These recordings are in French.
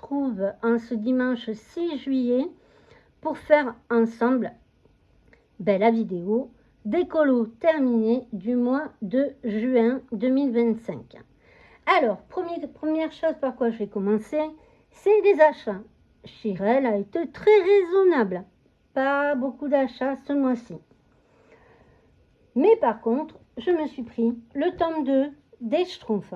retrouve en ce dimanche 6 juillet pour faire ensemble la vidéo décolo terminée du mois de juin 2025. Alors, première chose par quoi je vais commencer, c'est les achats. Chirel a été très raisonnable. Pas beaucoup d'achats ce mois-ci. Mais par contre, je me suis pris le tome 2 des Schtroumpfs.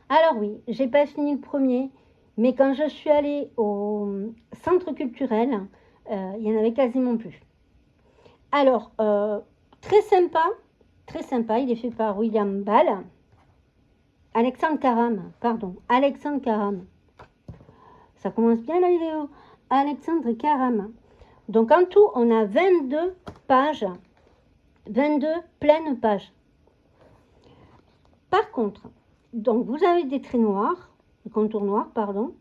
Alors oui, j'ai pas fini le premier, mais quand je suis allée au centre culturel, il y en avait quasiment plus. Alors, très sympa, il est fait par William Ball. Alexandre Caram. Ça commence bien la vidéo. Alexandre Caram. Donc en tout, on a 22 pages. 22 pleines pages. Par contre, donc vous avez des traits noirs, des contours noirs, pardon.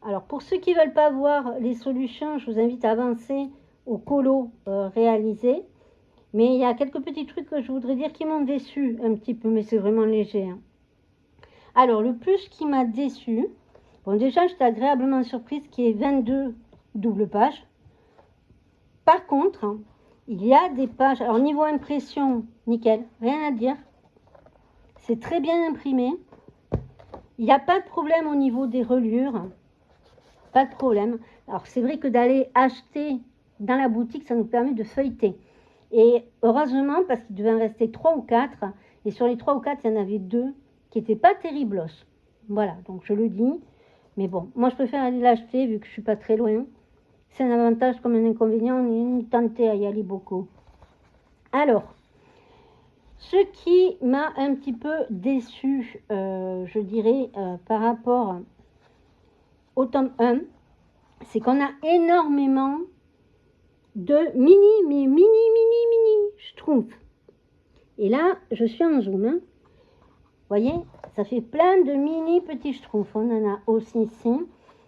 Alors pour ceux qui ne veulent pas voir les solutions, je vous invite à avancer au colo réalisé. Mais il y a quelques petits trucs que je voudrais dire qui m'ont déçu un petit peu, mais c'est vraiment léger. Hein. Alors le plus qui m'a déçu, bon déjà j'étais agréablement surprise qu'il y ait 22 doubles pages. Par contre, il y a des pages, alors niveau impression, nickel, rien à dire. C'est très bien imprimé. Il n'y a pas de problème au niveau des reliures. Pas de problème. Alors c'est vrai que d'aller acheter dans la boutique, ça nous permet de feuilleter. Et heureusement, parce qu'il devait en rester 3 ou 4. Et sur les 3 ou 4, il y en avait 2 qui n'étaient pas terribles. Voilà, donc je le dis. Mais bon, moi je préfère aller l'acheter vu que je ne suis pas très loin. C'est un avantage comme un inconvénient. On est tenté à y aller beaucoup. Alors, ce qui m'a un petit peu déçu, je dirais, par rapport au tome 1, c'est qu'on a énormément de mini, Schtroumpfs. Et là, je suis en zoom. Hein. Vous voyez, ça fait plein de mini petits Schtroumpfs. On en a aussi ici.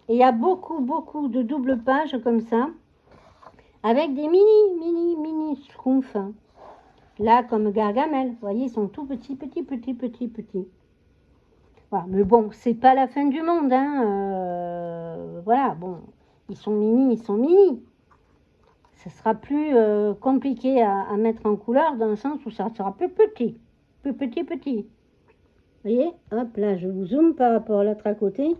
Et il y a beaucoup de doubles pages comme ça, avec des mini Schtroumpfs. Là, comme Gargamel, vous voyez, ils sont tout petits. Voilà, mais bon, c'est pas la fin du monde, hein. Voilà, bon, ils sont mini. Ce sera plus compliqué à mettre en couleur dans le sens où ça sera plus petit. Vous voyez, hop, là, je vous zoome par rapport à l'autre à côté.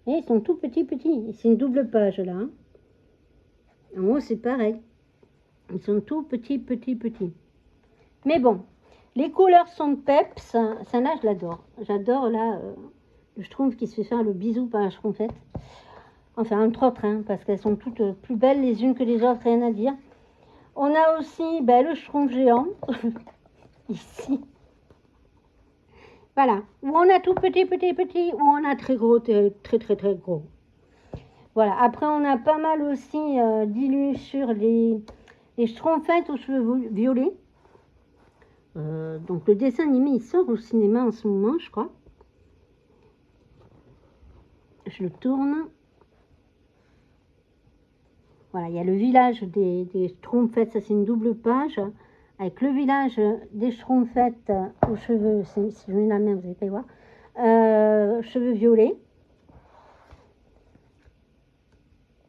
Et ils sont tout petits. C'est une double page, là. Hein. En haut, c'est pareil. Ils sont tout petits. Mais bon, les couleurs sont peps. Celle-là, je l'adore. J'adore, là, le Schtroumpf qui se fait faire le bisou par la Schtroumpfette. Enfin, entre autres, hein, parce qu'elles sont toutes plus belles les unes que les autres, rien à dire. On a aussi le Schtroumpf géant, ici. Voilà, où on a tout petit, où on a très gros, très gros. Voilà, après on a pas mal aussi d'illus sur les Schtroumpfettes aux cheveux violets. Donc le dessin animé, il sort au cinéma en ce moment, je crois. Je le tourne. Voilà, il y a le village des Schtroumpfettes, ça c'est une double page, avec le village des Schtroumpfettes aux cheveux, si je mets la main, vous n'allez pas y voir, cheveux violets.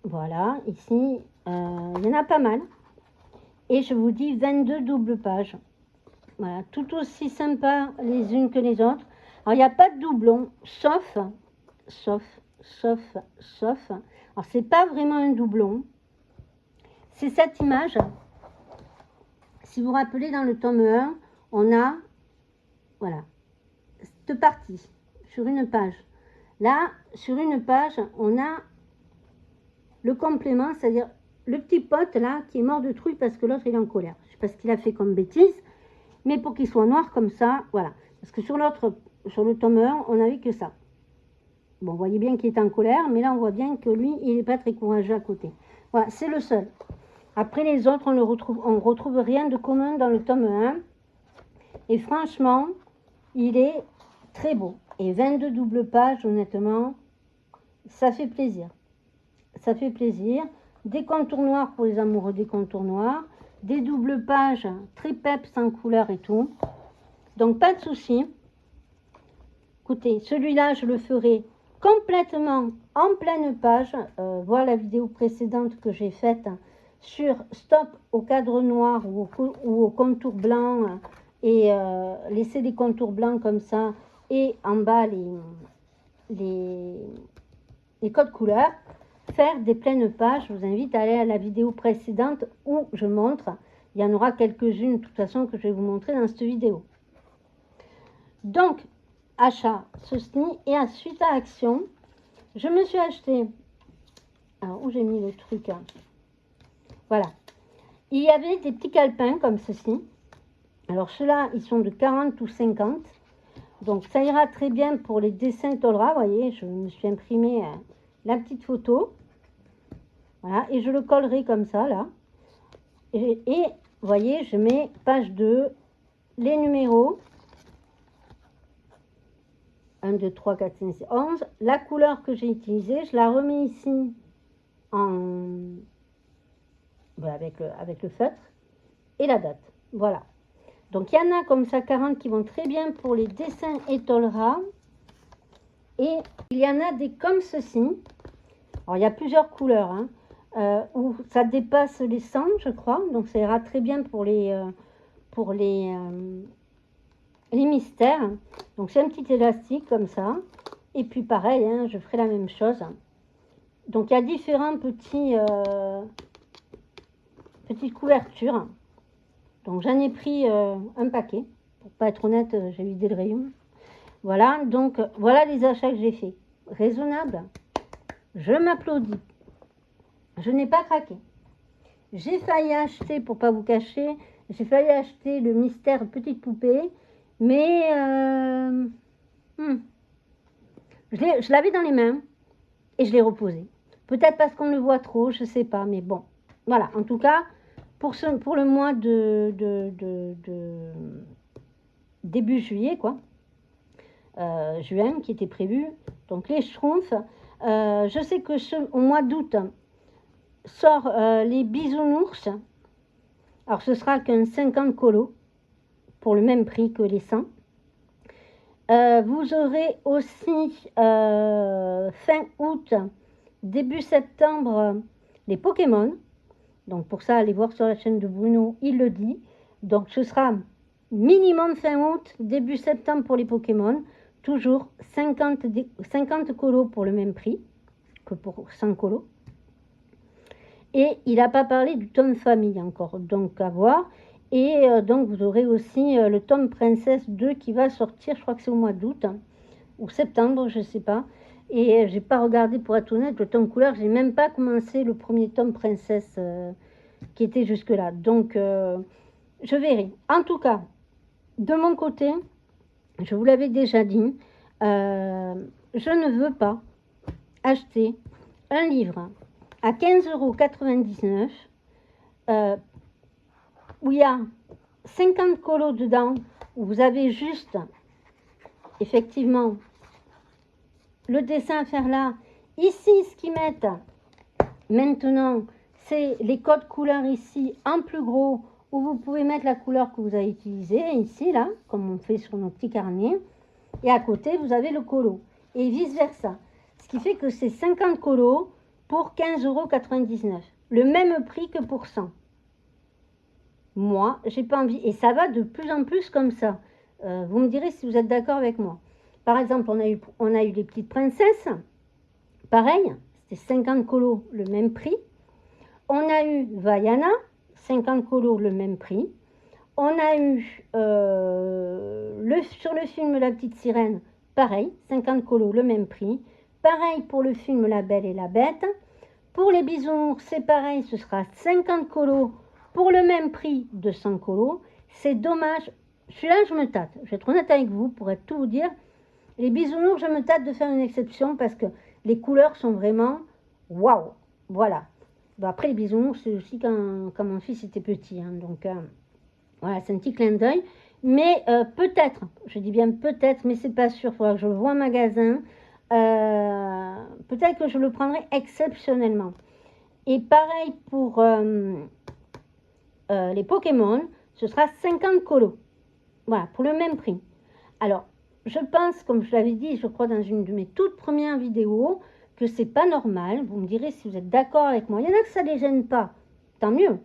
Voilà, ici, il y en a pas mal. Et je vous dis 22 doubles pages. Voilà, tout aussi sympa les unes que les autres. Alors, il n'y a pas de doublon, sauf. Alors, c'est pas vraiment un doublon. C'est cette image. Si vous vous rappelez, dans le tome 1, on a, voilà, cette partie, sur une page. Là, sur une page, on a le complément, c'est-à-dire le petit pote, là, qui est mort de trouille parce que l'autre, il est en colère. Je ne sais pas ce qu'il a fait comme bêtise, mais pour qu'il soit noir comme ça, voilà. Parce que sur le tome 1, on n'avait que ça. Bon, vous voyez bien qu'il est en colère, mais là, on voit bien que lui, il n'est pas très courageux à côté. Voilà, c'est le seul. Après les autres, on retrouve rien de commun dans le tome 1. Et franchement, il est très beau. Et 22 doubles pages, honnêtement, ça fait plaisir. Ça fait plaisir. Des contours noirs pour les amoureux des contours noirs. Des doubles pages très peps en couleur et tout. Donc, pas de souci. Écoutez, celui-là, je le ferai complètement en pleine page, voir la vidéo précédente que j'ai faite sur stop au cadre noir ou au contour blanc et laisser des contours blancs comme ça et en bas les codes couleurs, faire des pleines pages. Je vous invite à aller à la vidéo précédente où je montre, il y en aura quelques-unes de toute façon que je vais vous montrer dans cette vidéo. Donc, achat, ceci, et ensuite à action, je me suis acheté, alors où j'ai mis le truc, voilà, il y avait des petits calepins comme ceci. Alors ceux-là, ils sont de 40 ou 50, donc ça ira très bien pour les dessins Tolra. Vous voyez, je me suis imprimé la petite photo, voilà, et je le collerai comme ça là, et vous voyez, je mets page 2, les numéros 1, 2, 3, 4, 5, 6, 11. La couleur que j'ai utilisée, je la remets ici avec le feutre et la date. Voilà. Donc, il y en a comme ça 40 qui vont très bien pour les dessins Tolra. Et il y en a des comme ceci. Alors, il y a plusieurs couleurs, hein, où ça dépasse les 100, je crois. Donc, ça ira très bien pour les mystères. Donc, c'est un petit élastique comme ça. Et puis, pareil, hein, je ferai la même chose. Donc, il y a différents petites couvertures. Donc, j'en ai pris un paquet. Pour pas être honnête, j'ai vidé le rayon. Voilà, donc, voilà les achats que j'ai faits. Raisonnable. Je m'applaudis. Je n'ai pas craqué. J'ai failli acheter, pour pas vous cacher, j'ai failli acheter le mystère petite poupée. Mais je l'avais dans les mains et je l'ai reposé. Peut-être parce qu'on le voit trop, je sais pas, mais bon. Voilà, en tout cas, pour le mois de début juillet, quoi, juin qui était prévu. Donc les Schtroumpfs, je sais que au mois d'août sort les bisounours. Alors ce sera qu'un 50 colos pour le même prix que les 100. Vous aurez aussi fin août, début septembre, les Pokémon. Donc pour ça, allez voir sur la chaîne de Bruno, il le dit. Donc ce sera minimum fin août, début septembre pour les Pokémon. Toujours 50 colos pour le même prix que pour 100 colos. Et il n'a pas parlé du tome famille encore, donc à voir. Et donc vous aurez aussi le tome Princesse 2 qui va sortir, je crois que c'est au mois d'août, hein, ou septembre, je ne sais pas. Et j'ai pas regardé, pour être honnête, le tome couleur, j'ai même pas commencé le premier tome Princesse qui était jusque là. Donc je verrai. En tout cas, de mon côté, je vous l'avais déjà dit, je ne veux pas acheter un livre à 15,99 €, où il y a 50 colos dedans, où vous avez juste, effectivement, le dessin à faire là. Ici, ce qu'ils mettent maintenant, c'est les codes couleurs ici, en plus gros, où vous pouvez mettre la couleur que vous avez utilisée, ici, là, comme on fait sur nos petits carnets. Et à côté, vous avez le colo. Et vice-versa. Ce qui fait que c'est 50 colos pour 15,99 €. Le même prix que pour 100. Moi, j'ai pas envie. Et ça va de plus en plus comme ça. Vous me direz si vous êtes d'accord avec moi. Par exemple, on a eu les petites princesses. Pareil, c'était 50 colos, le même prix. On a eu Vaiana, 50 colos, le même prix. On a eu sur le film La Petite Sirène, pareil, 50 colos, le même prix. Pareil pour le film La Belle et la Bête. Pour les bisounours, c'est pareil, ce sera 50 colos pour le même prix de 100 colos. C'est dommage. Celui-là, je me tâte. Je vais être honnête avec vous, pour tout vous dire. Les bisounours, je me tâte de faire une exception parce que les couleurs sont vraiment waouh. Voilà. Bon, après, les bisounours, c'est aussi quand mon fils était petit. Hein, donc, voilà, c'est un petit clin d'œil. Mais peut-être, je dis bien peut-être, mais c'est pas sûr. Il faudra que je le vois en magasin. Peut-être que je le prendrai exceptionnellement. Et pareil pour les Pokémon, ce sera 50 colos. Voilà, pour le même prix. Alors, je pense, comme je l'avais dit, je crois dans une de mes toutes premières vidéos, que c'est pas normal. Vous me direz si vous êtes d'accord avec moi. Il y en a que ça les gêne pas, tant mieux.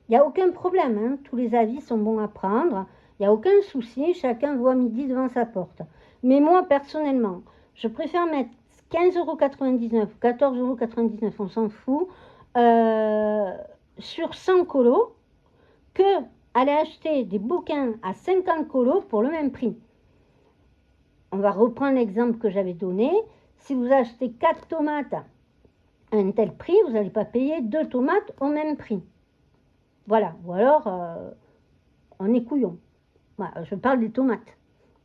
Il n'y a aucun problème, hein. Tous les avis sont bons à prendre. Il n'y a aucun souci, chacun voit midi devant sa porte. Mais moi, personnellement, je préfère mettre 15,99 € ou 14,99 €, on s'en fout, sur 100 colos, que aller acheter des bouquins à 50 colos pour le même prix. On va reprendre l'exemple que j'avais donné. Si vous achetez 4 tomates à un tel prix, vous n'allez pas payer 2 tomates au même prix. Voilà, ou alors on est couillon. Voilà, je parle des tomates.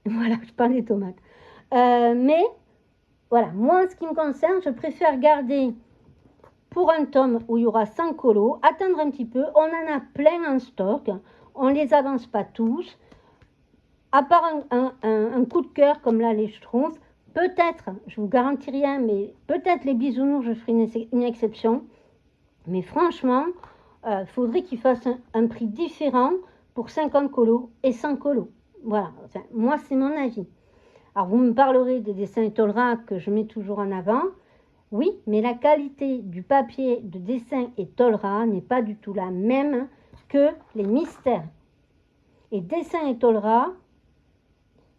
Voilà, je parle des tomates. Mais voilà, moi, en ce qui me concerne, je préfère garder pour un tome où il y aura 100 colos, attendre un petit peu. On en a plein en stock. On ne les avance pas tous. À part un coup de cœur comme là, les Schtroumpfs, peut-être, je vous garantis rien, mais peut-être les bisounours, je ferai une exception. Mais franchement, il faudrait qu'ils fassent un prix différent pour 50 colos et 100 colos. Voilà, enfin, moi c'est mon avis. Alors vous me parlerez des dessins Etolra que je mets toujours en avant. Oui, mais la qualité du papier de dessin Etolra n'est pas du tout la même que les mystères. Et dessin Etolra,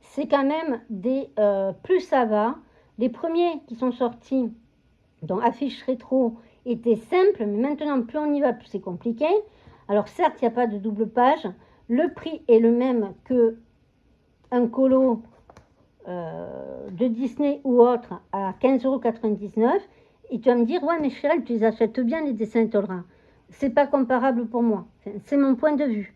c'est quand même des plus ça va. Les premiers qui sont sortis, dont Affiche Rétro, étaient simples, mais maintenant plus on y va, plus c'est compliqué. Alors certes, il n'y a pas de double page. Le prix est le même que un colo de Disney ou autre à 15,99 €. Et tu vas me dire, ouais, mais Chirel, tu les achètes bien les dessins Etolra. C'est pas comparable pour moi. Enfin, c'est mon point de vue.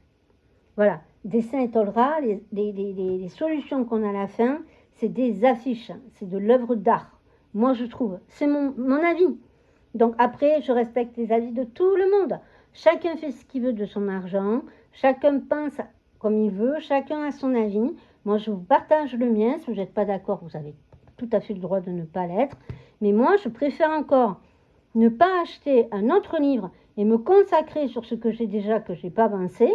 Voilà. Dessin Etolra, les solutions qu'on a à la fin, c'est des affiches, c'est de l'œuvre d'art. Moi, je trouve. C'est mon avis. Donc après, je respecte les avis de tout le monde. Chacun fait ce qu'il veut de son argent. Chacun pense comme il veut. Chacun a son avis. Moi, je vous partage le mien. Si vous n'êtes pas d'accord, vous avez tout à fait le droit de ne pas l'être. Mais moi, je préfère encore ne pas acheter un autre livre et me consacrer sur ce que j'ai déjà, que je n'ai pas avancé.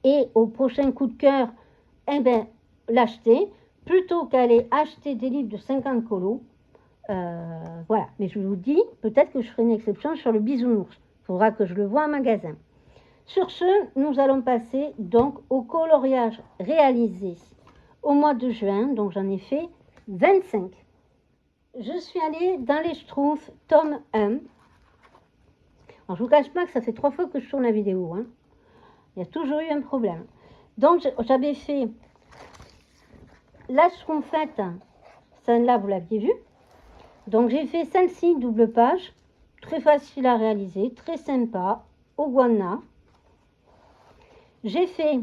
Et au prochain coup de cœur, eh ben, l'acheter, plutôt qu'aller acheter des livres de 50 colos. Voilà, mais je vous dis, peut-être que je ferai une exception sur le bisounours. Il faudra que je le voie en magasin. Sur ce, nous allons passer donc au coloriage réalisé au mois de juin. Donc j'en ai fait 25. Je suis allée dans les Schtroumpfs, tome 1. Alors je ne vous cache pas que ça fait 3 fois que je tourne la vidéo. Hein. Il y a toujours eu un problème. Donc j'avais fait la Schtroumpfette, celle-là vous l'aviez vue. Donc j'ai fait celle-ci, double page, très facile à réaliser, très sympa, au guana. J'ai fait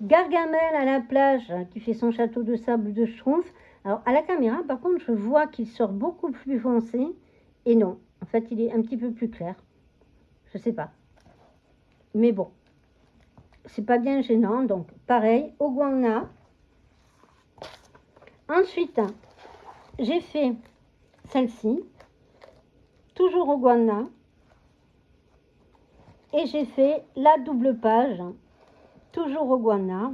Gargamel à la plage, qui fait son château de sable de Schtroumpf. Alors à la caméra, par contre, je vois qu'il sort beaucoup plus foncé. Et non, en fait, il est un petit peu plus clair. Je sais pas. Mais bon, c'est pas bien gênant. Donc pareil, au guana. Ensuite, j'ai fait celle-ci, toujours au guana, et j'ai fait la double page, toujours au guana.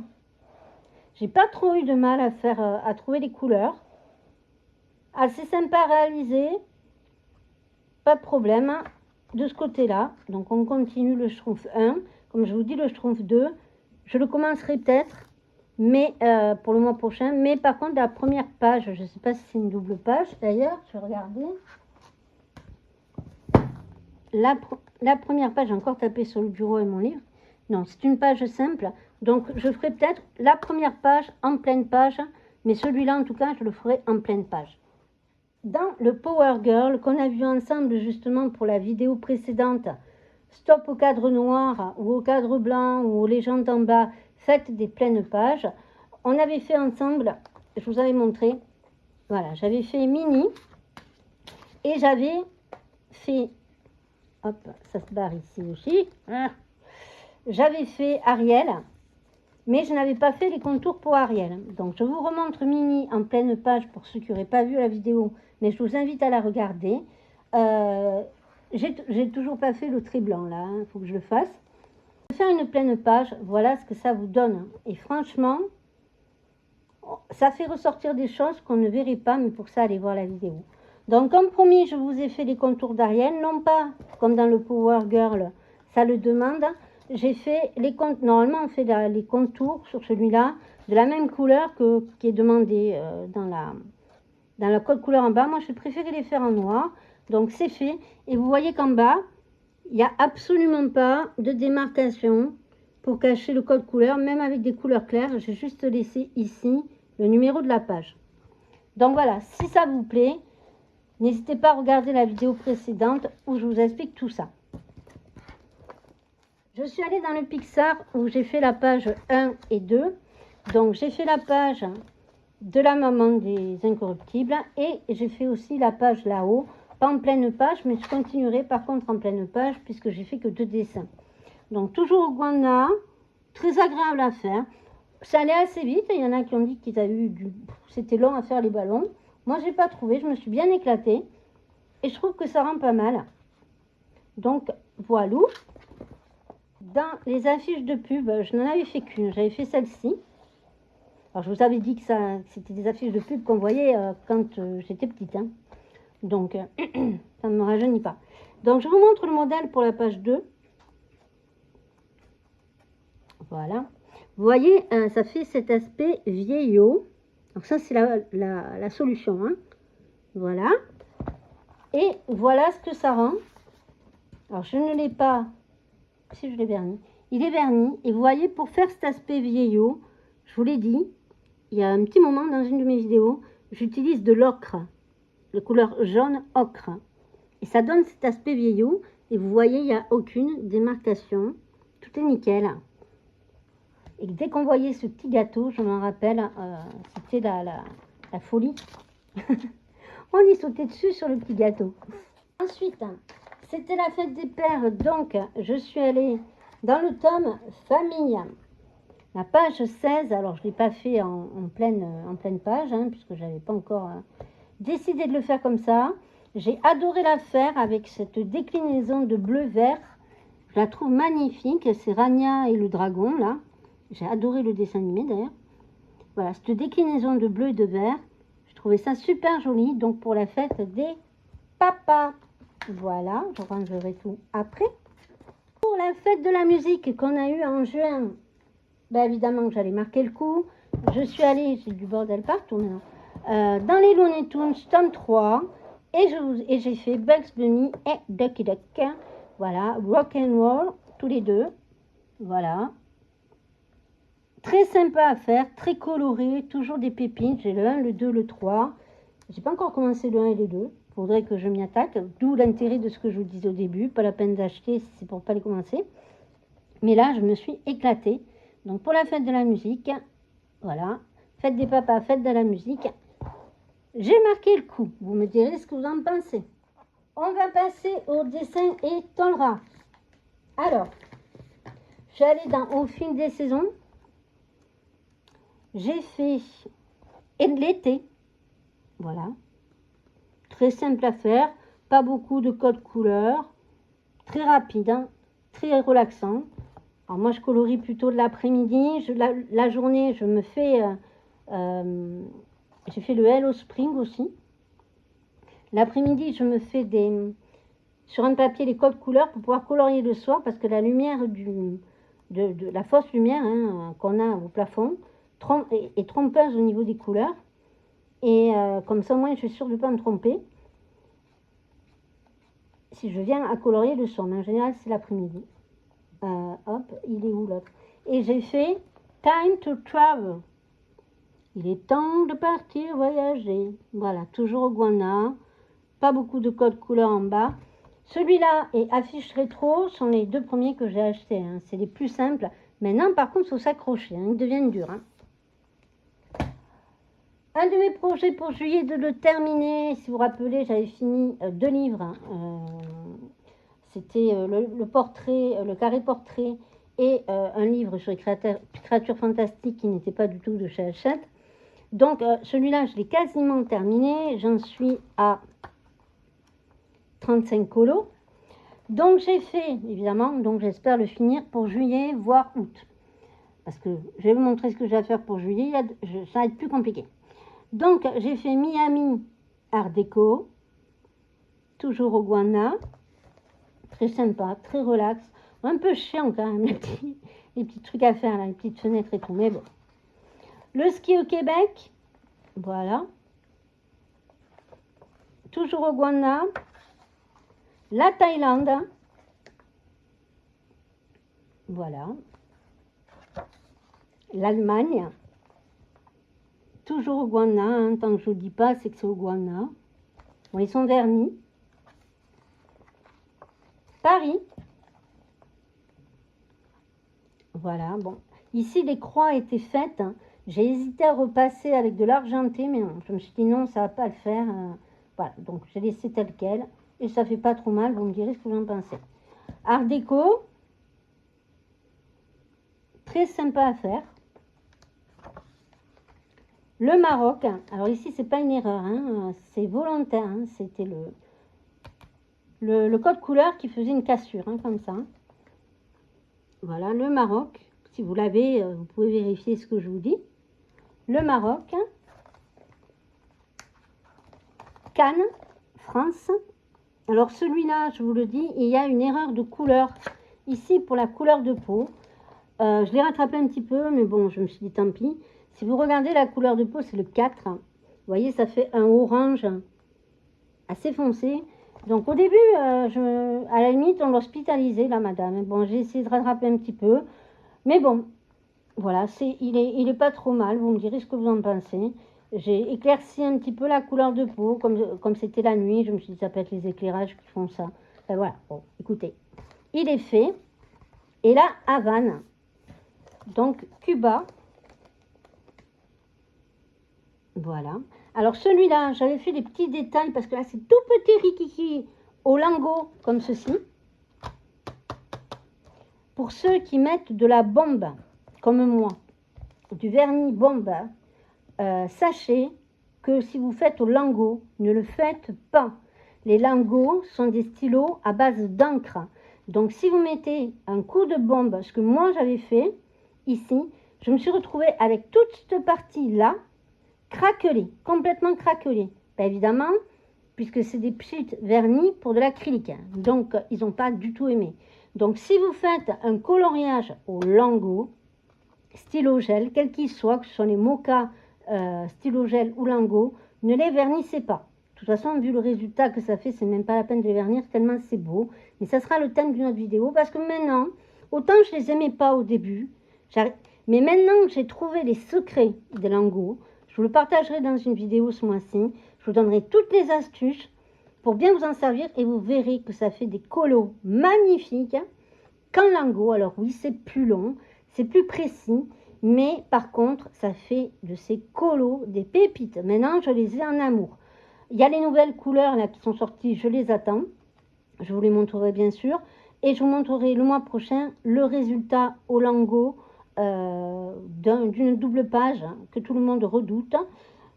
J'ai pas trop eu de mal à faire, à trouver les couleurs. Assez sympa à réaliser, pas de problème de ce côté-là. Donc on continue le Schtroumpf 1. Comme je vous dis, le Schtroumpf 2, je le commencerai peut-être, mais pour le mois prochain. Mais par contre, la première page, je ne sais pas si c'est une double page. D'ailleurs, je vais regarder. La première page, j'ai encore tapé sur le bureau et mon livre. Non, c'est une page simple. Donc, je ferai peut-être la première page en pleine page. Mais celui-là, en tout cas, je le ferai en pleine page. Dans le Power Girl qu'on a vu ensemble justement pour la vidéo précédente, stop au cadre noir ou au cadre blanc ou aux légendes en bas, faites des pleines pages. On avait fait ensemble, je vous avais montré, voilà, j'avais fait Mini et j'avais fait, hop, ça se barre ici aussi, j'avais fait Ariel, mais je n'avais pas fait les contours pour Ariel. Donc je vous remontre Mini en pleine page pour ceux qui n'auraient pas vu la vidéo, mais je vous invite à la regarder. J'ai toujours pas fait le trait blanc là, il faut que je le fasse. Faire une pleine page, voilà ce que ça vous donne. Et franchement, Ça fait ressortir des choses qu'on ne verrait pas, mais pour ça, allez voir la vidéo. Donc, comme promis, je vous ai fait les contours d'Ariel, non pas comme dans le Power Girl, ça le demande. J'ai fait les contours, normalement on fait les contours sur celui-là, de la même couleur qui est demandé dans la code couleur en bas. Moi, je préfère les faire en noir, donc c'est fait. Et vous voyez qu'en bas, il n'y a absolument pas de démarcation pour cacher le code couleur, même avec des couleurs claires. J'ai juste laissé ici le numéro de la page. Donc voilà, si ça vous plaît, n'hésitez pas à regarder la vidéo précédente où je vous explique tout ça. Je suis allée dans le Pixar où j'ai fait la page 1 et 2. Donc j'ai fait la page de la maman des incorruptibles et j'ai fait aussi la page là-haut. Pas en pleine page, mais je continuerai par contre en pleine page puisque j'ai fait que 2 dessins. Donc toujours au Guana, très agréable à faire. Ça allait assez vite, il y en a qui ont dit qu'ils avaient eu c'était long à faire les ballons. Moi j'ai pas trouvé, je me suis bien éclatée et je trouve que ça rend pas mal. Donc voilà. Dans les affiches de pub, je n'en avais fait qu'une, j'avais fait celle-ci. Alors je vous avais dit que c'était des affiches de pub qu'on voyait quand j'étais petite. Hein. Donc ça ne me rajeunit pas. Donc je vous montre le modèle pour la page 2. Voilà. Vous voyez, ça fait cet aspect vieillot. Alors ça, c'est la solution. Hein. Voilà. Et voilà ce que ça rend. Alors je ne l'ai pas... Si je l'ai verni. Il est verni. Et vous voyez, pour faire cet aspect vieillot, je vous l'ai dit, il y a un petit moment dans une de mes vidéos, j'utilise de l'ocre. La couleur jaune ocre. Et ça donne cet aspect vieillot. Et vous voyez, il n'y a aucune démarcation. Tout est nickel. Et dès qu'on voyait ce petit gâteau, je m'en rappelle, c'était la folie. On y sautait dessus sur le petit gâteau. Ensuite, c'était la fête des pères, donc je suis allée dans le tome famille. La page 16, alors je ne l'ai pas fait en pleine page, hein, puisque je n'avais pas encore décidé de le faire comme ça. J'ai adoré la faire avec cette déclinaison de bleu-vert. Je la trouve magnifique, c'est Rania et le dragon, là. J'ai adoré le dessin animé d'ailleurs. Voilà, cette déclinaison de bleu et de vert. Je trouvais ça super joli. Donc pour la fête des papas. Voilà, je rangerai tout après. Pour la fête de la musique qu'on a eue en juin, ben évidemment que j'allais marquer le coup. Je suis allée, j'ai du bordel partout maintenant, dans les Looney Tunes tome 3. Et j'ai fait Bugs Bunny et Ducky Duck. Voilà, rock and roll, tous les deux. Voilà. Très sympa à faire, très coloré, toujours des pépines. J'ai le 1, le 2, le 3. J'ai pas encore commencé le 1 et le 2. Il faudrait que je m'y attaque. D'où l'intérêt de ce que je vous disais au début. Pas la peine d'acheter si c'est pour pas les commencer. Mais là, je me suis éclatée. Donc pour la fête de la musique, voilà. Fête des papas, fête de la musique. J'ai marqué le coup. Vous me direz ce que vous en pensez. On va passer au dessin et tolera. Alors, je suis allée au fil des saisons. J'ai fait l'été, voilà, très simple à faire, pas beaucoup de code couleur, très rapide, hein, très relaxant. Alors moi je colorie plutôt de l'après-midi, la journée je me fais, j'ai fait le Hello Spring aussi. L'après-midi je me fais sur un papier les codes couleurs pour pouvoir colorier le soir parce que la lumière de la fausse lumière hein, qu'on a au plafond, et trompeuse au niveau des couleurs. Et comme ça, moi, je suis sûre de ne pas me tromper. Si je viens à colorier le son, mais en général, c'est l'après-midi. Hop, il est où l'autre? Et j'ai fait Time to Travel. Il est temps de partir voyager. Voilà, toujours au Guana. Pas beaucoup de codes couleurs en bas. Celui-là et Affiche Rétro sont les deux premiers que j'ai achetés. Hein. C'est les plus simples. Maintenant, par contre, il faut s'accrocher. Hein. Ils deviennent durs. Hein. Un de mes projets pour juillet de le terminer, si vous vous rappelez, j'avais fini 2 livres. C'était le portrait, le carré portrait et un livre sur les créatures fantastiques qui n'était pas du tout de chez Hachette. Donc celui-là, je l'ai quasiment terminé. J'en suis à 35 colos. Donc j'ai fait, évidemment, donc j'espère le finir pour juillet, voire août. parce que je vais vous montrer ce que j'ai à faire pour juillet, ça va être plus compliqué. Donc, j'ai fait Miami Art Déco, toujours au Guana, très sympa, très relax, un peu chiant quand même, les petits trucs à faire, là, les petites fenêtres et tout, mais bon. Le ski au Québec, voilà, toujours au Guana, la Thaïlande, voilà, l'Allemagne, toujours au Guana, hein, tant que je ne vous dis pas, c'est que c'est au Guana. Bon, ils sont vernis. Paris. Voilà, bon. Ici, les croix étaient faites. Hein. J'ai hésité à repasser avec de l'argenté, mais non, je me suis dit non, ça ne va pas le faire. Voilà, donc j'ai laissé tel quel. Et ça fait pas trop mal, vous me direz ce que vous en pensez. Art déco. Très sympa à faire. Le Maroc. Alors ici, c'est pas une erreur, hein, c'est volontaire. Hein, c'était le code couleur qui faisait une cassure, hein, comme ça. Voilà, le Maroc. Si vous l'avez, vous pouvez vérifier ce que je vous dis. Le Maroc. Cannes, France. Alors celui-là, je vous le dis, il y a une erreur de couleur. Ici, pour la couleur de peau. Je l'ai rattrapé un petit peu, mais bon, je me suis dit tant pis. Si vous regardez la couleur de peau, c'est le 4. Vous voyez, ça fait un orange assez foncé. Donc au début, à la limite, on l'hospitalisait, la madame. Bon, j'ai essayé de rattraper un petit peu. Mais bon, voilà, il est pas trop mal. Vous me direz ce que vous en pensez. J'ai éclairci un petit peu la couleur de peau, comme c'était la nuit. Je me suis dit, ça peut être les éclairages qui font ça. Ben voilà, bon, écoutez, il est fait. Et là, Havane. Donc, Cuba. Voilà. Alors, celui-là, j'avais fait des petits détails parce que là, c'est tout petit rikiki au lingot, comme ceci. Pour ceux qui mettent de la bombe, comme moi, du vernis bombe, sachez que si vous faites au lingot, ne le faites pas. Les lingots sont des stylos à base d'encre. Donc, si vous mettez un coup de bombe, ce que moi j'avais fait ici, je me suis retrouvée avec toute cette partie-là craquelée, complètement craquelée. Bien évidemment, puisque c'est des petits vernis pour de l'acrylique. Donc, ils n'ont pas du tout aimé. Donc, si vous faites un coloriage au lingot, stylo gel, quel qu'il soit, que ce soit les mocha, stylo gel ou lingot, ne les vernissez pas. De toute façon, vu le résultat que ça fait, c'est même pas la peine de les vernir, tellement c'est beau. Mais ça sera le thème d'une autre vidéo, parce que maintenant, autant je les aimais pas au début, mais maintenant que j'ai trouvé les secrets des lingots, je vous le partagerai dans une vidéo ce mois-ci, je vous donnerai toutes les astuces pour bien vous en servir, et vous verrez que ça fait des colos magnifiques qu'en lingot. Alors oui, c'est plus long, c'est plus précis, mais par contre, ça fait de ces colos des pépites. Maintenant, je les ai en amour. Il y a les nouvelles couleurs là qui sont sorties, je les attends. Je vous les montrerai bien sûr. Et je vous montrerai le mois prochain le résultat au lingot d'une double page que tout le monde redoute.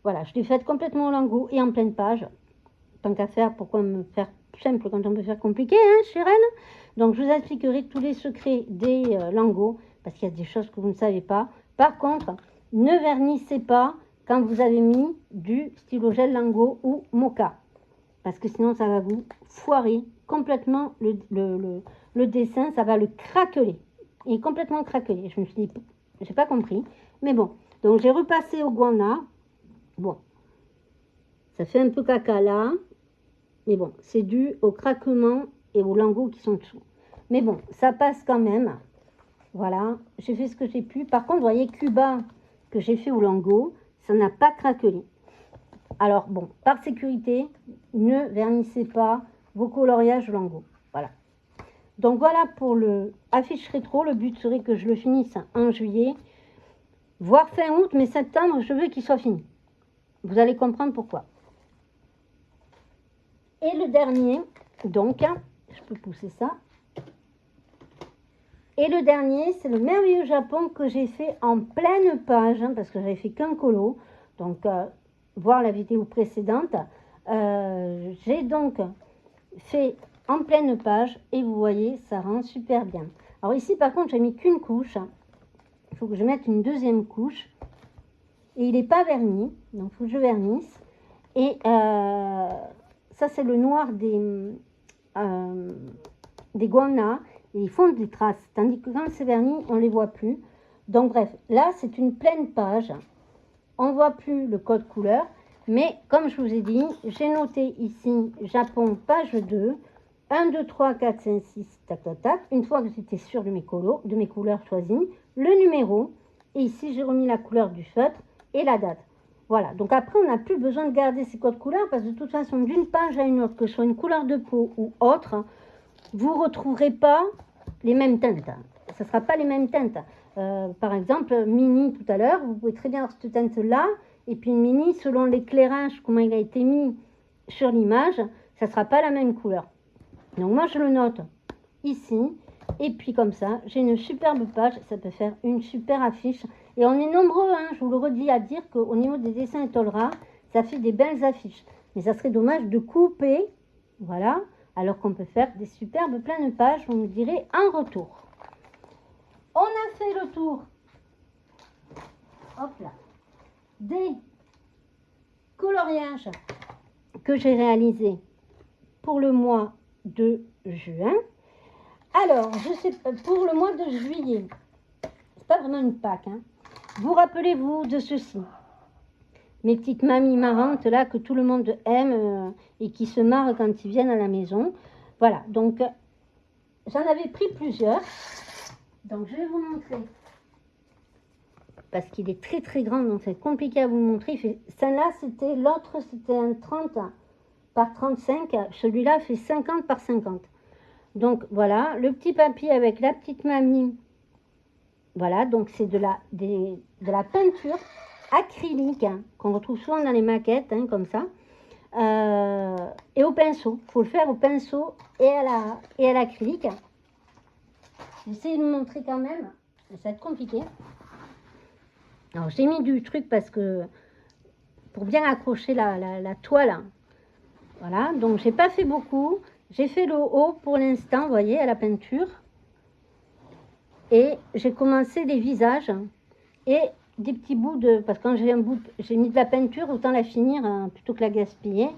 Voilà, je l'ai faite complètement au lingot et en pleine page. Tant qu'à faire, pourquoi me faire simple quand on peut faire compliqué, hein, chère elle. Donc, je vous expliquerai tous les secrets des lingots, parce qu'il y a des choses que vous ne savez pas. Par contre, ne vernissez pas quand vous avez mis du stylo gel lingot ou mocha, parce que sinon, ça va vous foirer complètement le dessin, ça va le craqueler. Il est complètement craquelé. Je me suis dit, j'ai pas compris. Mais bon, donc j'ai repassé au guana. Bon, ça fait un peu caca là. Mais bon, c'est dû au craquement et aux lingots qui sont dessous. Mais bon, ça passe quand même. Voilà, j'ai fait ce que j'ai pu. Par contre, vous voyez, Cuba, que j'ai fait au lingot, ça n'a pas craquelé. Alors, bon, par sécurité, ne vernissez pas vos coloriages lingots. Voilà. Donc, voilà pour le affiche rétro. Le but serait que je le finisse en juillet, voire fin août, mais septembre, je veux qu'il soit fini. Vous allez comprendre pourquoi. Et le dernier, donc, je peux pousser ça. Et le dernier, c'est le merveilleux Japon que j'ai fait en pleine page, hein, parce que j'avais fait qu'un colo. Donc, voir la vidéo précédente. J'ai donc fait en pleine page et vous voyez, ça rend super bien. Alors ici, par contre, j'ai mis qu'une couche. il faut que je mette une deuxième couche. Et il n'est pas verni, donc il faut que je vernisse. Et ça, c'est le noir des guanas. Et ils font des traces, tandis que quand c'est verni, on ne les voit plus. Donc bref, là, c'est une pleine page. On ne voit plus le code couleur. Mais comme je vous ai dit, j'ai noté ici Japon, page 2. 1, 2, 3, 4, 5, 6, tac, tac, tac. Une fois que j'étais sûre de mes couleurs choisies, le numéro. Et ici, j'ai remis la couleur du feutre et la date. Voilà, donc après, on n'a plus besoin de garder ces codes couleurs parce que de toute façon, d'une page à une autre, que ce soit une couleur de peau ou autre, vous ne retrouverez pas les mêmes teintes. Ce ne sera pas les mêmes teintes. Par exemple, mini tout à l'heure, vous pouvez très bien avoir cette teinte-là, et puis une mini, selon l'éclairage, comment il a été mis sur l'image, ça ne sera pas la même couleur. Donc moi, je le note ici. Et puis comme ça, j'ai une superbe page. Ça peut faire une super affiche. Et on est nombreux, hein, je vous le redis, à dire qu'au niveau des dessins et Tolra, ça fait des belles affiches. Mais ça serait dommage de couper, voilà, alors qu'on peut faire des superbes pleines pages, vous me direz, en retour. On a fait le tour, hop là, des coloriages que j'ai réalisés pour le mois de juin. Alors, je sais pour le mois de juillet, c'est pas vraiment une Pâques, hein. Vous rappelez-vous de ceci, mes petites mamies marrantes là que tout le monde aime et qui se marrent quand ils viennent à la maison. Voilà, donc j'en avais pris plusieurs. Donc je vais vous montrer parce qu'il est très très grand, donc c'est compliqué à vous montrer. Celle-là, l'autre, c'était un 30 par 35. Celui-là fait 50 par 50. Donc voilà, le petit papier avec la petite mamie. Voilà, donc c'est de la peinture acrylique hein, qu'on retrouve souvent dans les maquettes, hein, comme ça. Et au pinceau. Il faut le faire au pinceau et à l'acrylique. J'essaie de vous montrer quand même. Ça va être compliqué. Alors j'ai mis du truc parce que pour bien accrocher la toile. Voilà, donc j'ai pas fait beaucoup. J'ai fait le haut pour l'instant, vous voyez, à la peinture. Et j'ai commencé les visages et des petits bouts de... Parce que quand j'ai mis de la peinture, autant la finir hein, plutôt que la gaspiller.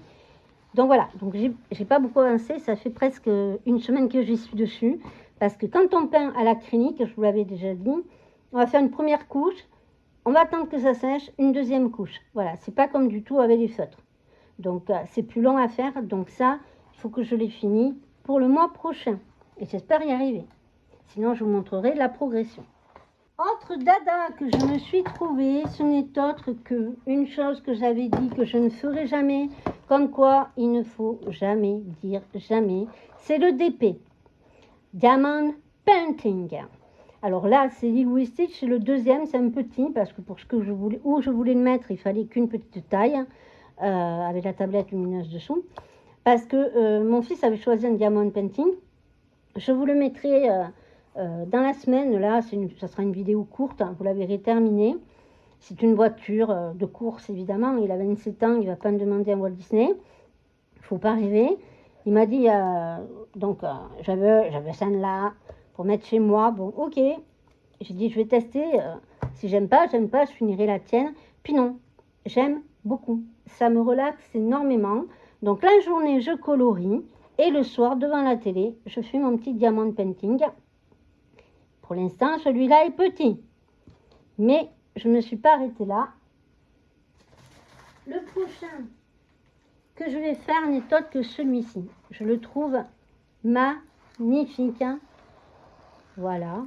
Donc voilà, donc j'ai pas beaucoup avancé, ça fait presque une semaine que j'y suis dessus. Parce que quand on peint à l'acrylique, je vous l'avais déjà dit, on va faire une première couche, on va attendre que ça sèche, une deuxième couche. Voilà, c'est pas comme du tout avec les feutres. Donc c'est plus long à faire, donc ça, il faut que je l'ai fini pour le mois prochain. Et j'espère y arriver. Sinon, je vous montrerai la progression. Autre dada que je me suis trouvée, ce n'est autre que une chose que j'avais dit que je ne ferai jamais, comme quoi il ne faut jamais dire jamais, c'est le DP, Diamond Painting. Alors là, c'est Lilo & Stitch, c'est le deuxième, c'est un petit, parce que pour ce que je voulais, où je voulais le mettre, il fallait qu'une petite taille, avec la tablette lumineuse dessous, parce que mon fils avait choisi un Diamond Painting. Je vous le mettrai dans la semaine, là, ça sera une vidéo courte, hein, vous la verrez terminée. C'est une voiture de course, évidemment. Il a 27 ans, il ne va pas me demander un Walt Disney. Il ne faut pas rêver. Il m'a dit, j'avais celle-là pour mettre chez moi. Bon, ok. J'ai dit, je vais tester. Si j'aime pas, je finirai la tienne. Puis non, j'aime beaucoup. Ça me relaxe énormément. Donc la journée, je colorie. Et le soir, devant la télé, je fais mon petit diamond painting. Pour l'instant, celui-là est petit. Mais je ne me suis pas arrêtée là. Le prochain que je vais faire n'est autre que celui-ci. Je le trouve magnifique. Voilà.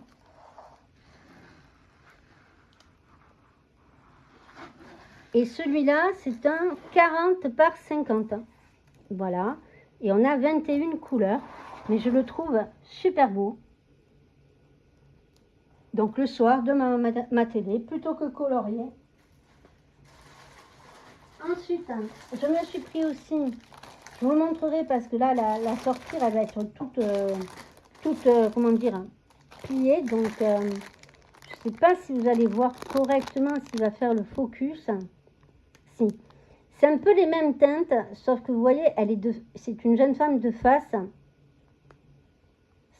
Et celui-là, c'est un 40 par 50. Voilà. Et on a 21 couleurs. Mais je le trouve super beau. Donc le soir, devant ma télé, plutôt que colorier. Ensuite, je me suis pris aussi, je vous le montrerai parce que là, la sortie, elle va être toute comment dire, pliée. Donc, je ne sais pas si vous allez voir correctement s'il va faire le focus. Si. C'est un peu les mêmes teintes, sauf que vous voyez, c'est une jeune femme de face.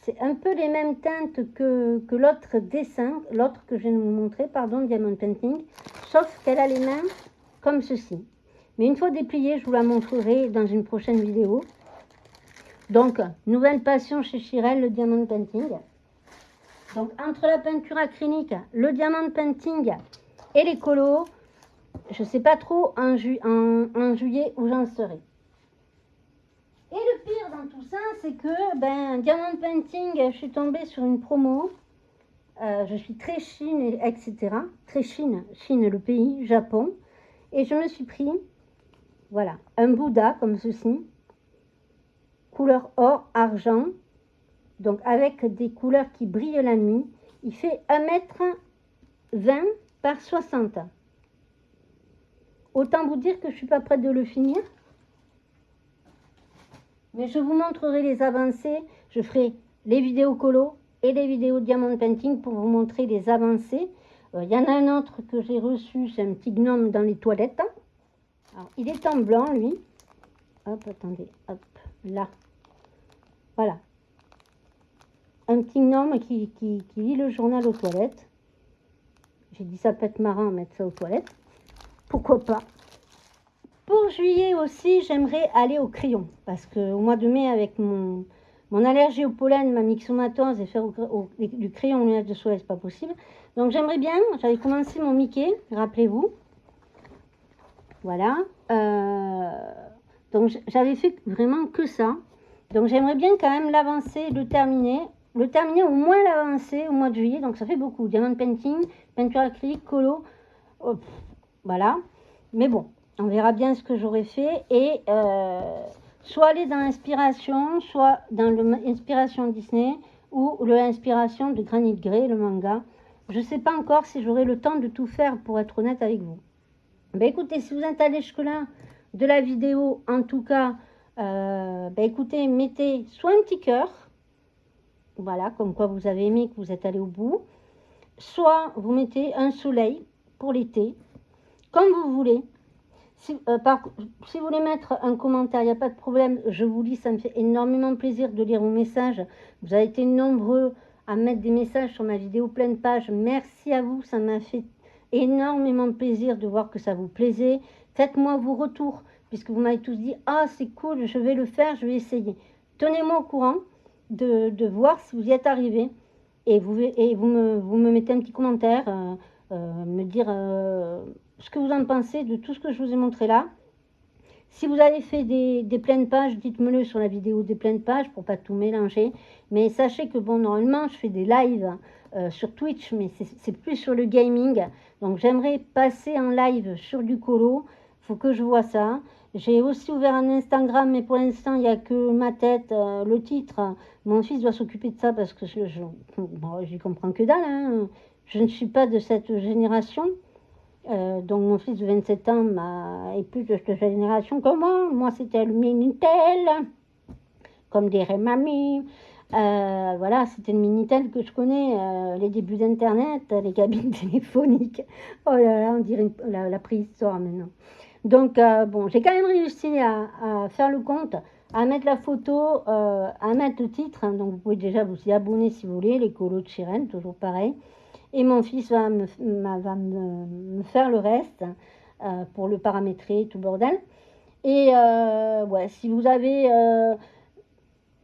C'est un peu les mêmes teintes que l'autre dessin, l'autre que je viens de vous montrer, pardon, Diamond Painting, sauf qu'elle a les mains comme ceci. Mais une fois dépliée, je vous la montrerai dans une prochaine vidéo. Donc, nouvelle passion chez Chirel, le Diamond Painting. Donc, entre la peinture acrylique, le Diamond Painting et les colos, je ne sais pas trop en juillet où j'en serai. Et le pire dans tout ça, c'est que Diamond Painting, je suis tombée sur une promo. Je suis très Chine, etc. Très Chine, Chine le pays, Japon. Et je me suis pris, voilà, un Bouddha comme ceci, couleur or, argent. Donc avec des couleurs qui brillent la nuit. Il fait 1,20 m par 60. Autant vous dire que je ne suis pas prête de le finir. Mais je vous montrerai les avancées. Je ferai les vidéos colo et les vidéos Diamond Painting pour vous montrer les avancées. Il y en a un autre que j'ai reçu, c'est un petit gnome dans les toilettes. Alors, il est en blanc, lui. Hop, attendez, hop, là. Voilà. Un petit gnome qui lit le journal aux toilettes. J'ai dit ça peut être marrant de mettre ça aux toilettes. Pourquoi pas? Pour juillet aussi, j'aimerais aller au crayon. Parce qu'au mois de mai, avec mon allergie au pollen, ma myxomatose, et faire du crayon lunettes de soleil, c'est pas possible. Donc j'aimerais bien, j'avais commencé mon Mickey, rappelez-vous. Voilà. Donc j'avais fait vraiment que ça. Donc j'aimerais bien quand même l'avancer, le terminer au moins l'avancer au mois de juillet. Donc ça fait beaucoup. Diamond Painting, peinture acrylique, colo. Voilà. Mais bon, on verra bien ce que j'aurais fait. Et soit aller dans l'inspiration, soit dans l'inspiration Disney ou l'inspiration de Granite Grey, le manga. Je ne sais pas encore si j'aurai le temps de tout faire, pour être honnête avec vous. Ben écoutez, si vous êtes allé jusque-là de la vidéo, en tout cas, écoutez, mettez soit un petit cœur, voilà, comme quoi vous avez aimé, que vous êtes allé au bout, soit vous mettez un soleil pour l'été, comme vous voulez. Si vous voulez mettre un commentaire, il n'y a pas de problème, je vous lis, ça me fait énormément plaisir de lire vos messages. Vous avez été nombreux à mettre des messages sur ma vidéo pleine page. Merci à vous, ça m'a fait énormément plaisir de voir que ça vous plaisait. Faites-moi vos retours, puisque vous m'avez tous dit « Ah, c'est cool, je vais le faire, je vais essayer ». Tenez-moi au courant de voir si vous y êtes arrivé. Et vous me mettez un petit commentaire, me dire ce que vous en pensez de tout ce que je vous ai montré là. Si vous avez fait des pleines pages, dites-me-le sur la vidéo des pleines pages pour pas tout mélanger. Mais sachez que bon, normalement, je fais des lives sur Twitch, mais c'est plus sur le gaming. Donc j'aimerais passer en live sur du colo. Il faut que je vois ça. J'ai aussi ouvert un Instagram, mais pour l'instant, il n'y a que ma tête, le titre. Mon fils doit s'occuper de ça parce que j'y comprends que dalle. Hein. Je ne suis pas de cette génération. Donc mon fils de 27 ans est plus de cette génération que moi. Moi, c'était le Minitel, comme dirait mamie. Voilà, c'était le Minitel que je connais, les débuts d'Internet, les cabines téléphoniques. Oh là là, on dirait la préhistoire maintenant. Donc, bon, j'ai quand même réussi à faire le compte, à mettre la photo, à mettre le titre. Hein. Donc, vous pouvez déjà vous y abonner si vous voulez, les colos de Chirel, toujours pareil. Et mon fils va me faire le reste pour le paramétrer, tout bordel. Et ouais, si vous avez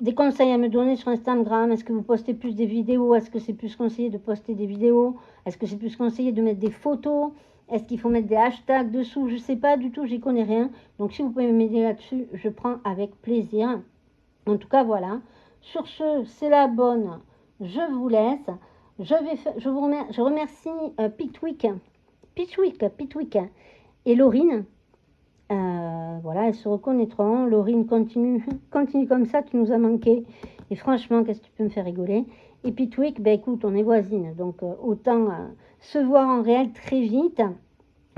des conseils à me donner sur Instagram, est-ce que vous postez plus des vidéos? Est-ce que c'est plus conseillé de poster des vidéos? Est-ce que c'est plus conseillé de mettre des photos? Est-ce qu'il faut mettre des hashtags dessous? Je ne sais pas du tout, j'y connais rien. Donc si vous pouvez m'aider là-dessus, je prends avec plaisir. En tout cas, voilà. Sur ce, c'est la bonne. Je vous laisse. Je remercie Pitwick et Laurine. Voilà, elles se reconnaîtront. Laurine, continue comme ça, tu nous as manqué. Et franchement, qu'est-ce que tu peux me faire rigoler? Et Pitwick, ben écoute, on est voisines, donc autant se voir en réel très vite.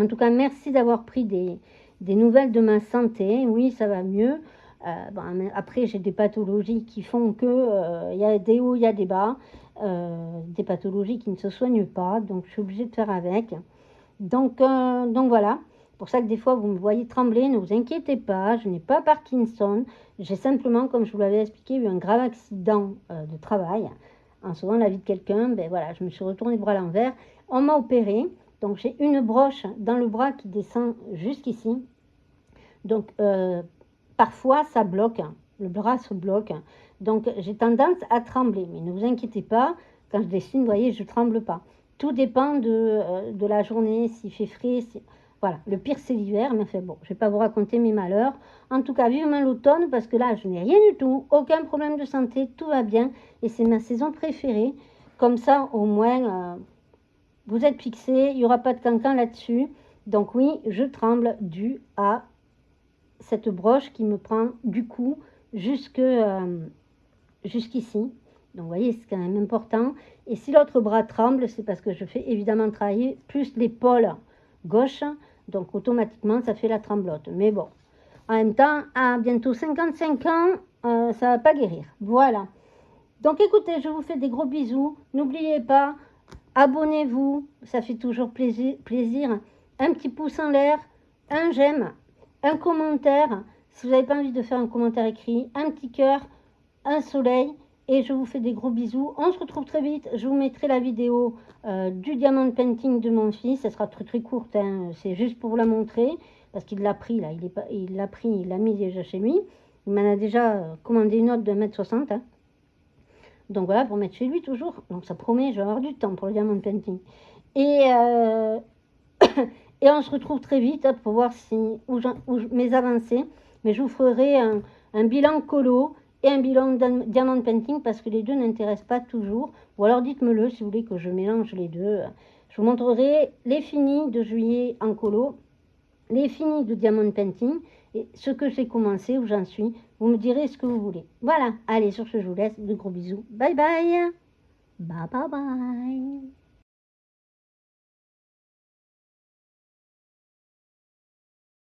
En tout cas, merci d'avoir pris des nouvelles de ma santé. Oui, ça va mieux. Bon, après, j'ai des pathologies qui font que y a des hauts, il y a des bas. Des pathologies qui ne se soignent pas, donc je suis obligée de faire avec. Donc voilà. pour ça que des fois vous me voyez trembler, ne vous inquiétez pas, je n'ai pas Parkinson, j'ai simplement, comme je vous l'avais expliqué, eu un grave accident de travail. En sauvant la vie de quelqu'un, ben voilà, je me suis retournée le bras à l'envers, on m'a opéré, donc j'ai une broche dans le bras qui descend jusqu'ici, donc parfois ça bloque, le bras se bloque, donc j'ai tendance à trembler, mais ne vous inquiétez pas, quand je dessine, vous voyez, je ne tremble pas. Tout dépend de la journée, s'il fait frais, voilà, le pire c'est l'hiver, mais enfin bon, je ne vais pas vous raconter mes malheurs. En tout cas, vivement l'automne, parce que là, je n'ai rien du tout, aucun problème de santé, tout va bien, et c'est ma saison préférée. Comme ça, au moins, vous êtes fixés, il n'y aura pas de cancan là-dessus. Donc oui, je tremble dû à cette broche qui me prend du cou jusqu'ici. Donc vous voyez, c'est quand même important. Et si l'autre bras tremble, c'est parce que je fais évidemment travailler plus l'épaule gauche. Donc automatiquement, ça fait la tremblote. Mais bon, en même temps, à bientôt 55 ans, ça ne va pas guérir. Voilà. Donc écoutez, je vous fais des gros bisous. N'oubliez pas, abonnez-vous, ça fait toujours plaisir. Un petit pouce en l'air, un j'aime, un commentaire. Si vous n'avez pas envie de faire un commentaire écrit, un petit cœur, un soleil. Et je vous fais des gros bisous. On se retrouve très vite. Je vous mettrai la vidéo du diamant painting de mon fils. Ça sera très très courte. Hein. C'est juste pour vous la montrer. Parce qu'il l'a pris là. Il l'a mis déjà chez lui. Il m'en a déjà commandé une autre de 1m60. Hein. Donc voilà, pour mettre chez lui toujours. Donc ça promet, je vais avoir du temps pour le diamond painting. Et, et on se retrouve très vite hein, pour voir mes avancées. Mais je vous ferai un bilan colo et un bilan diamond painting parce que les deux n'intéressent pas toujours. Ou alors dites-me-le si vous voulez que je mélange les deux. Je vous montrerai les finis de juillet en colo, les finis de diamond painting et ce que j'ai commencé, où j'en suis. Vous me direz ce que vous voulez. Voilà, allez, sur ce, je vous laisse. De gros bisous. Bye bye. Bye bye bye.